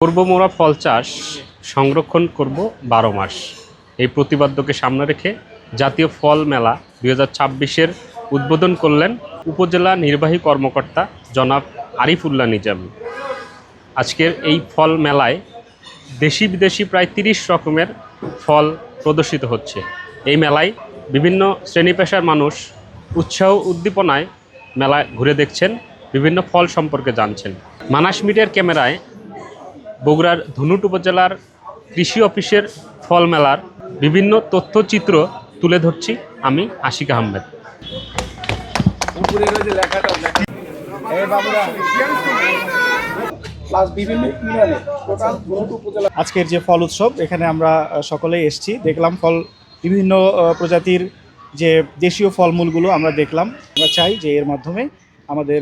করব মোরা ফল চাষ, সংরক্ষণ করব 12 মাস। এই প্রতিপাদ্যকে সামনে রেখে জাতীয় ফল মেলা 2026-এর উদ্বোধন করলেন উপজেলা নির্বাহী কর্মকর্তা জনাব আরিফুল্লাহ নিজাম। আজকের এই ফল মেলায় দেশি বিদেশি প্রায় 30 রকমের ফল প্রদর্শিত হচ্ছে। এই মেলায় বিভিন্ন শ্রেণী পেশার মানুষ উৎসাহ উদ্দীপনায় মেলায় ঘুরে দেখছেন, বিভিন্ন ফল সম্পর্কে জানছেন। মানাস মিডিয়ার ক্যামেরায় বগুড়ার ধুনুট উপজেলার কৃষি অফিসের ফল মেলার বিভিন্ন তথ্যচিত্র তুলে ধরছি আমি আশিক আহমেদ। আজকের যে ফল উৎসব, এখানে আমরা সকলেই এসেছি, দেখলাম ফল বিভিন্ন প্রজাতির যে দেশীয় ফলমূলগুলো আমরা দেখলাম। আমরা চাই যে এর মাধ্যমে আমাদের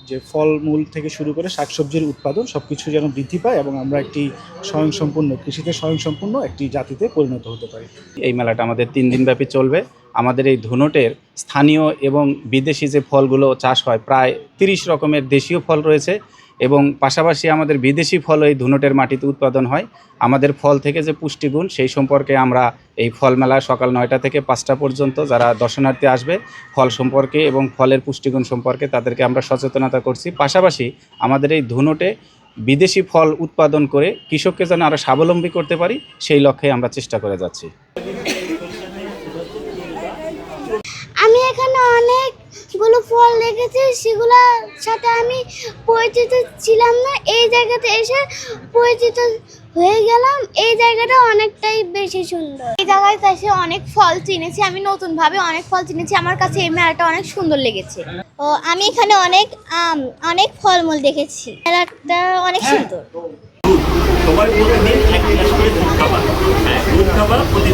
যে ফলমূল থেকে শুরু করে শাকসবজির উৎপাদন সব কিছু যেন বৃদ্ধি পায় এবং আমরা একটি স্বয়ংসম্পূর্ণ কৃষিতে স্বয়ংসম্পূর্ণ একটি জাতিতে পরিণত হতে পারি। এই মেলাটা আমাদের 3 দিনব্যাপী চলবে। আমাদের এই ধুনটের স্থানীয় এবং বিদেশি যে ফলগুলো চাষ হয়, প্রায় 30 রকমের দেশীয় ফল রয়েছে এবং পাশাপাশি আমাদের বিদেশি ফল এই ধুনটের মাটিতে উৎপাদন হয়। আমাদের ফল থেকে যে পুষ্টিগুণ, সেই সম্পর্কে আমরা এই ফল মেলা সকাল 9টা থেকে 5টা পর্যন্ত যারা দর্শনার্থী আসবে ফল সম্পর্কে এবং ফলের পুষ্টিগুণ সম্পর্কে তাদেরকে আমরা সচেতনতা করছি। পাশাপাশি আমাদের এই ধুনটে বিদেশি ফল উৎপাদন করে কৃষককে যেন আরও স্বাবলম্বী করতে পারি, সেই লক্ষ্যে আমরা চেষ্টা করে যাচ্ছি। আমি এখানে অনেকগুলো ফল দেখেছি, সেগুলোর সাথে আমি পরিচিত ছিলাম না। এই জায়গাতে এসে পরিচিত হয়ে গেলাম। এই জায়গাটা অনেকটাই বেশি সুন্দর। এই জায়গায় এসে অনেক ফল চিনেছি, আমি নতুনভাবে অনেক ফল চিনেছি। আমার কাছে এই মেলাটা অনেক সুন্দর লেগেছে। ও আমি এখানে অনেক ফলমূল দেখেছি। মেলাটা অনেক সুন্দর। সবাই প্রতিদিন এক গ্লাস করে দুধ খাবার, দুধ খাবার প্রতিদিন